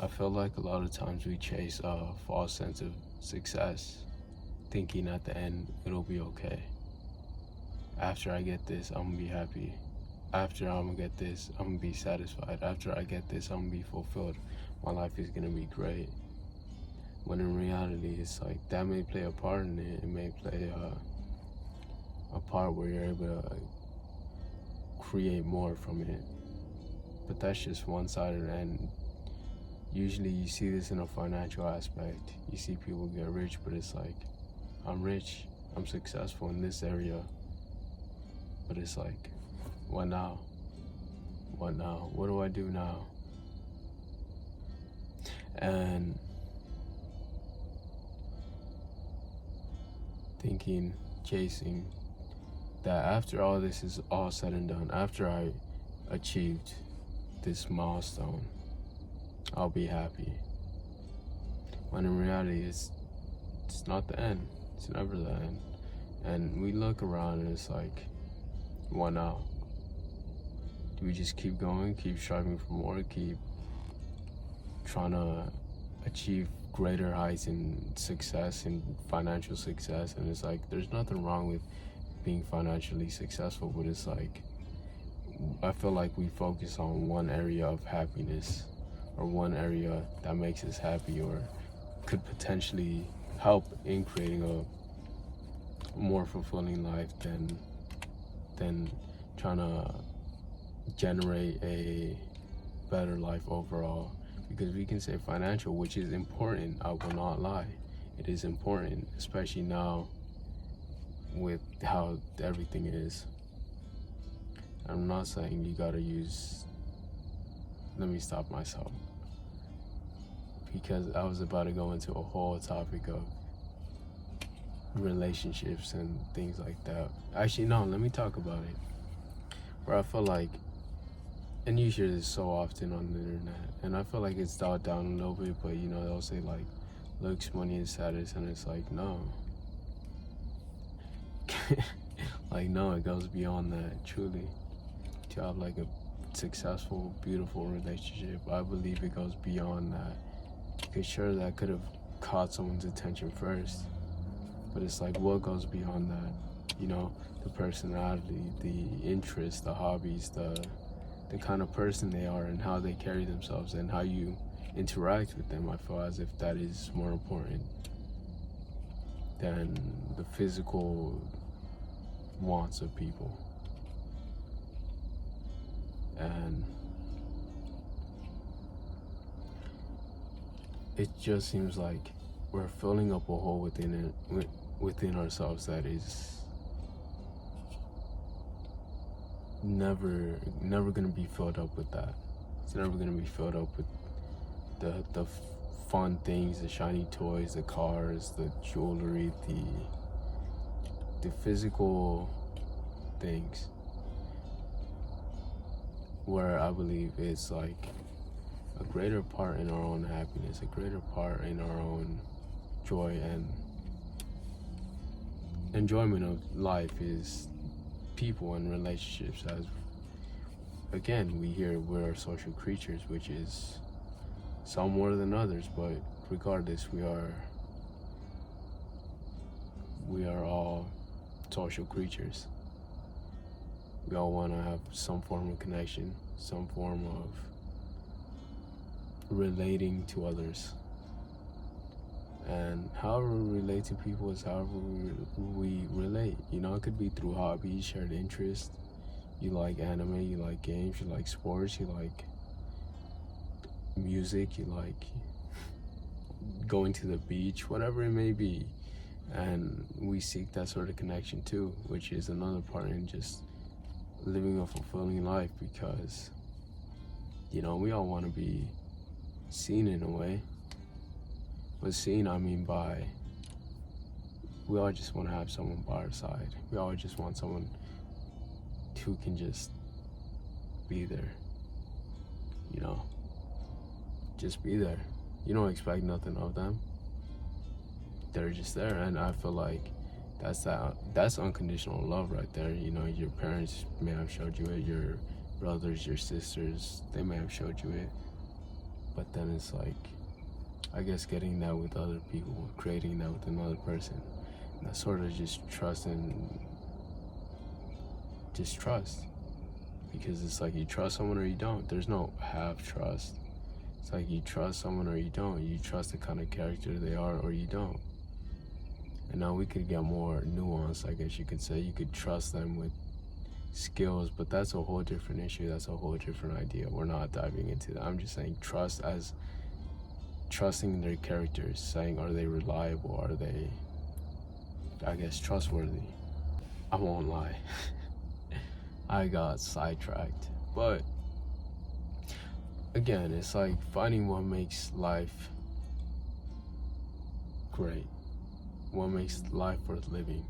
I feel like a lot of times we chase a false sense of success, thinking at the end it'll be okay. After I get this, I'm gonna be happy. After I'm gonna get this, I'm gonna be satisfied. After I get this, I'm gonna be fulfilled. My life is gonna be great. When in reality, it's like that may play a part in it. It may play a part where you're able to create more from it. But that's just one side of it. And usually you see this in a financial aspect. You see people get rich, but it's like, I'm rich, I'm successful in this area. But it's like, what now? What now? What do I do now? And thinking, chasing, that after all this is all said and done, after I achieved this milestone, I'll be happy. When in reality, it's not the end. It's never the end. And we look around and it's like, what now? Do we just keep going, keep striving for more, keep trying to achieve greater heights in success and financial success? And it's like, there's nothing wrong with being financially successful, but it's like, I feel like we focus on one area of happiness, or one area that makes us happy, or could potentially help in creating a more fulfilling life than trying to generate a better life overall. Because we can say financial, which is important, I will not lie. It is important, especially now with how everything is. I'm not saying you gotta use, let me stop myself, because I was about to go into a whole topic of relationships and things like that. Actually, no, let me talk about it. Where I feel like, and you hear this so often on the internet, and I feel like it's dialed down a little bit, but you know, they'll say like, looks, money, and status, and it's like, no. Like, no, it goes beyond that, truly. To have like a successful, beautiful relationship, I believe it goes beyond that. Because sure, that could have caught someone's attention first, but it's like, what goes beyond that? You know, the personality, the interests, the hobbies, the kind of person they are, and how they carry themselves, and how you interact with them. I feel as if that is more important than the physical wants of people. And it just seems like we're filling up a hole within ourselves that is never gonna be filled up with that. It's never gonna be filled up with the fun things, the shiny toys, the cars, the jewelry, the physical things. Where I believe it's like a greater part in our own happiness, a greater part in our own joy and enjoyment of life is people and relationships. As again, we hear we're social creatures, which is some more than others, but regardless, we are all social creatures. We all want to have some form of connection, some form of relating to others. And however we relate to people is however we relate. You know, it could be through hobbies, shared interests. You like anime, you like games, you like sports, you like music, you like going to the beach, whatever it may be. And we seek that sort of connection too, which is another part in just living a fulfilling life, because you know, we all want to be seen in a way. But seen, I mean by, we all just want to have someone by our side. We all just want someone who can just be there, you know, just be there. You don't expect nothing of them. They're just there. And I feel like that's unconditional love right there. You know, your parents may have showed you it, your brothers, your sisters, they may have showed you it. But then it's like, I guess getting that with other people, creating that with another person, that sort of just trust and just trust. Because it's like you trust someone or you don't. There's no half trust. It's like you trust someone or you don't. You trust the kind of character they are or you don't. And now we could get more nuanced, I guess you could say. You could trust them with skills, but that's a whole different issue. That's a whole different idea. We're not diving into that. I'm just saying trust as trusting their characters, saying are they reliable, are they, I guess, trustworthy. I won't lie. I got sidetracked. But again, it's like finding what makes life great, what makes life worth living.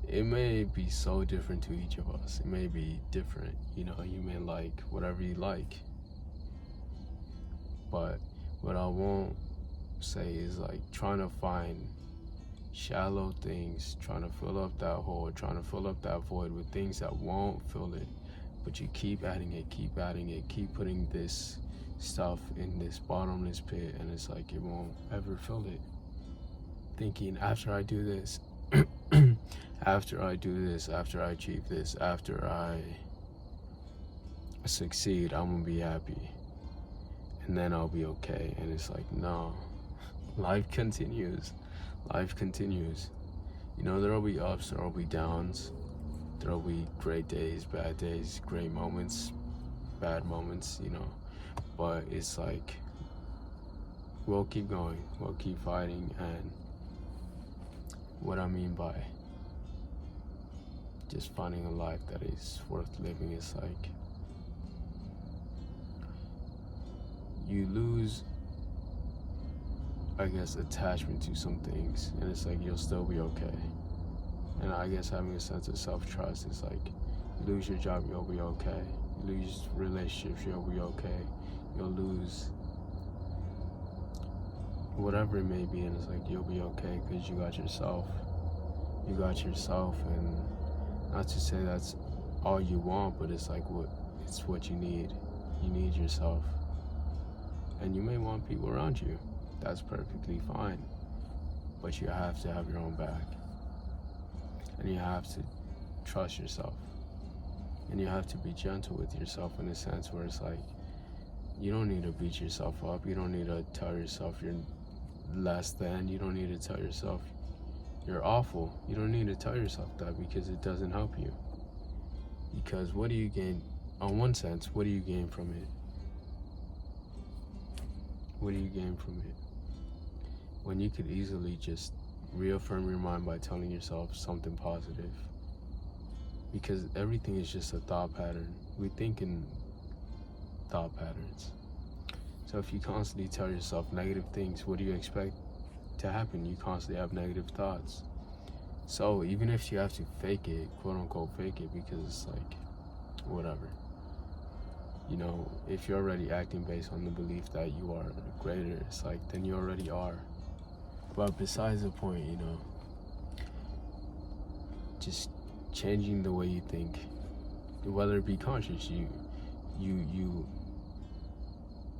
It may be so different to each of us. It may be different. You know, you may like whatever you like. But what I won't say is like trying to find shallow things, trying to fill up that hole, trying to fill up that void with things that won't fill it. But you keep adding it, keep putting this stuff in this bottomless pit, and it's like it won't ever fill it. Thinking after I do this, after I do this, after I achieve this, after I succeed, I'm gonna be happy. And then I'll be okay. And it's like, no, life continues. Life continues. You know, there'll be ups, there'll be downs. There'll be great days, great moments, bad moments, you know. But it's like, we'll keep going, we'll keep fighting. And what I mean by just finding a life that is worth living is like, you lose, I guess, attachment to some things, and it's like you'll still be okay. And I guess having a sense of self-trust is like, you lose your job, you'll be okay. You lose relationships, you'll be okay. You'll lose whatever it may be, and it's like you'll be okay because you got yourself. You got yourself, and not to say that's all you want, but it's like it's what you need. You need yourself. And you may want people around you. That's perfectly fine. But you have to have your own back. And you have to trust yourself. And you have to be gentle with yourself in a sense where it's like, you don't need to beat yourself up. You don't need to tell yourself you're less than. You don't need to tell yourself you're awful. You don't need to tell yourself that, because it doesn't help you. Because what do you gain? On one sense, what do you gain from it? What do you gain from it? When you could easily just reaffirm your mind by telling yourself something positive. Because everything is just a thought pattern. We think in thought patterns. So if you constantly tell yourself negative things, what do you expect to happen? You constantly have negative thoughts. So even if you have to fake it, quote unquote fake it, because it's like, whatever. You know, if you're already acting based on the belief that you are greater, it's like, then you already are. But besides the point, you know, just changing the way you think, whether it be conscious, you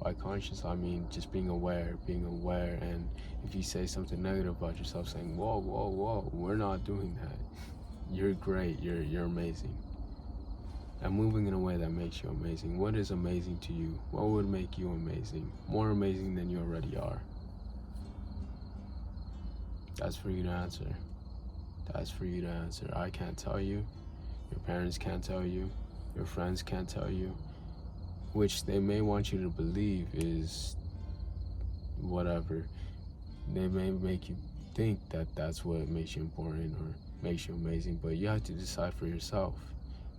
by conscious, I mean just being aware, and if you say something negative about yourself, saying, whoa, we're not doing that. You're great, you're amazing. And moving in a way that makes you amazing. What is amazing to you? What would make you amazing? More amazing than you already are. That's for you to answer. That's for you to answer. I can't tell you. Your parents can't tell you. Your friends can't tell you. Which they may want you to believe is whatever. They may make you think that that's what makes you important or makes you amazing, but you have to decide for yourself.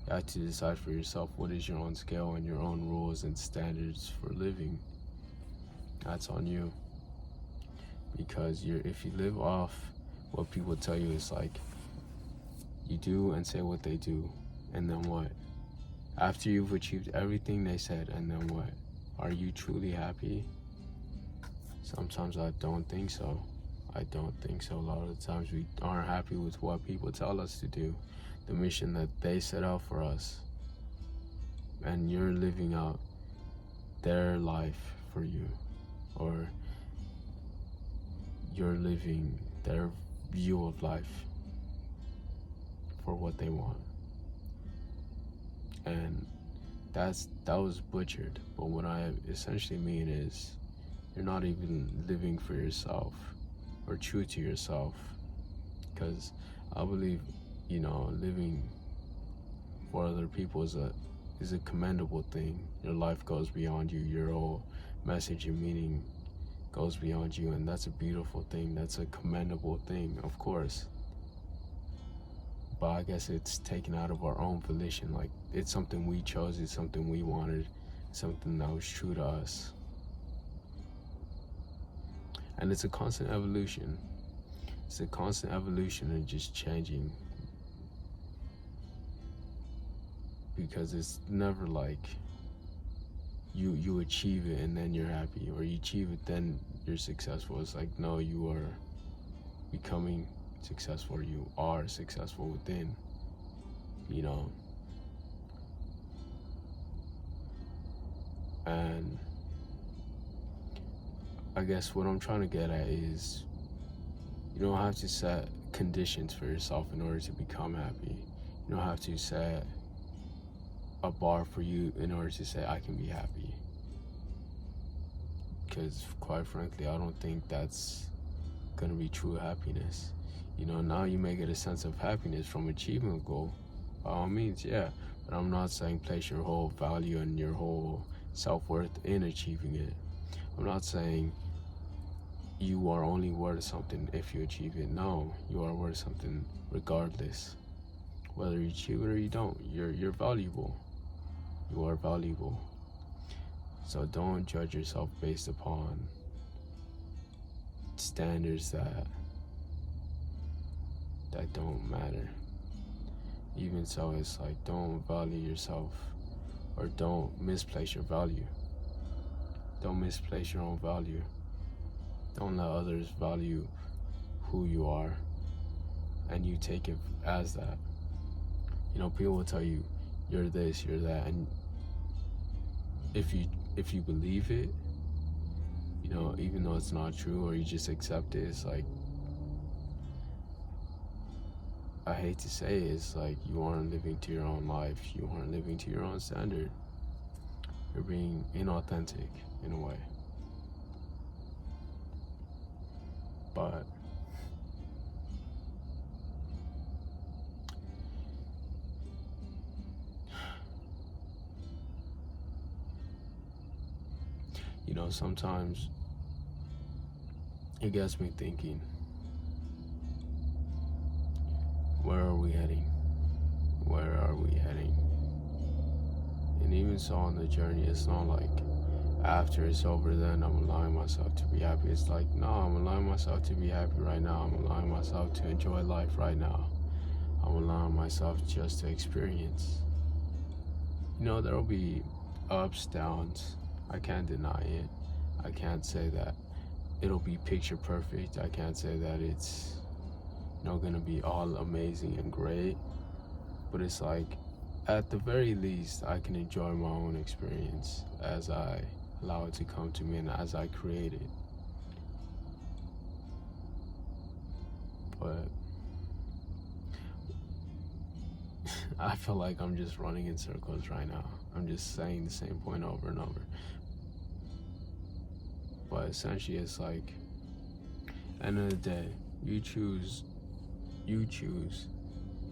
You have to decide for yourself what is your own scale and your own rules and standards for living. That's on you. Because if you live off what people tell you, it's like you do and say what they do, and then what? After you've achieved everything they said, and then what? Are you truly happy? Sometimes I don't think so. I don't think so. A lot of the times we aren't happy with what people tell us to do, the mission that they set out for us. And you're living out their life for you, or you're living their view of life for what they want. And that was butchered, but what I essentially mean is you're not even living for yourself or true to yourself, because I believe, living for other people is a commendable thing. Your life goes beyond you. Your whole message and meaning goes beyond you, and that's a beautiful thing. That's a commendable thing, of course. But I guess it's taken out of our own volition. Like, it's something we chose, it's something we wanted, something that was true to us. And it's a constant evolution. It's a constant evolution and just changing. Because it's never like you achieve it and then you're happy, or you achieve it then you're successful. It's like, no, you are becoming successful, or you are successful within, and I guess what I'm trying to get at is you don't have to set conditions for yourself in order to become happy. You don't have to set a bar for you in order to say I can be happy, because quite frankly I don't think that's gonna be true happiness. Now you may get a sense of happiness from achieving a goal, by all means, yeah, but I'm not saying place your whole value and your whole self-worth in achieving it. I'm not saying you are only worth something if you achieve it. No, you are worth something regardless, whether you achieve it or you don't. You're valuable. You are valuable. So don't judge yourself based upon standards that don't matter. Even so, it's like, don't value yourself, or don't misplace your value. Don't misplace your own value. Don't let others value who you are and you take it as that. People will tell you you're this, you're that, and if you believe it, even though it's not true, or you just accept it, it's like, I hate to say it, it's like you aren't living to your own life. You aren't living to your own standard. You're being inauthentic in a way. But sometimes it gets me thinking, where are we heading? Where are we heading? And even so, on the journey, it's not like after it's over then I'm allowing myself to be happy. It's like, no, I'm allowing myself to be happy right now. I'm allowing myself to enjoy life right now. I'm allowing myself just to experience. There'll be ups, downs. I can't deny it. I can't say that it'll be picture perfect. I can't say that it's gonna be all amazing and great. But it's like, at the very least, I can enjoy my own experience as I allow it to come to me and as I create it. But I feel like I'm just running in circles right now. I'm just saying the same point over and over. But essentially, it's like, end of the day, you choose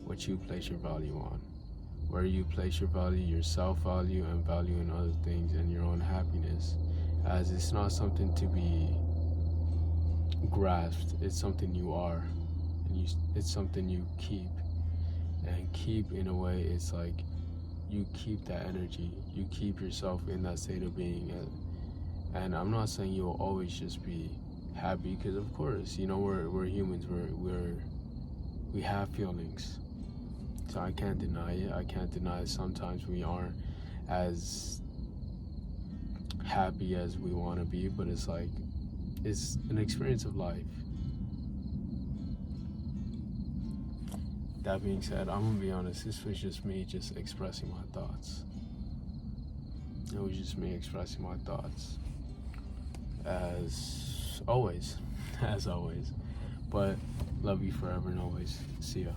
what you place your value on. Where you place your value, your self-value, and value in other things, and your own happiness. As it's not something to be grasped, it's something you are, and it's something you keep. And keep, in a way, it's like you keep that energy, you keep yourself in that state of being. And I'm not saying you'll always just be happy, because of course, we're humans, we have feelings. So I can't deny it. I can't deny it. Sometimes we aren't as happy as we want to be, but it's like, it's an experience of life. That being said, I'm gonna be honest, this was just me just expressing my thoughts. It was just me expressing my thoughts. As always. As always. But love you forever and always. See ya.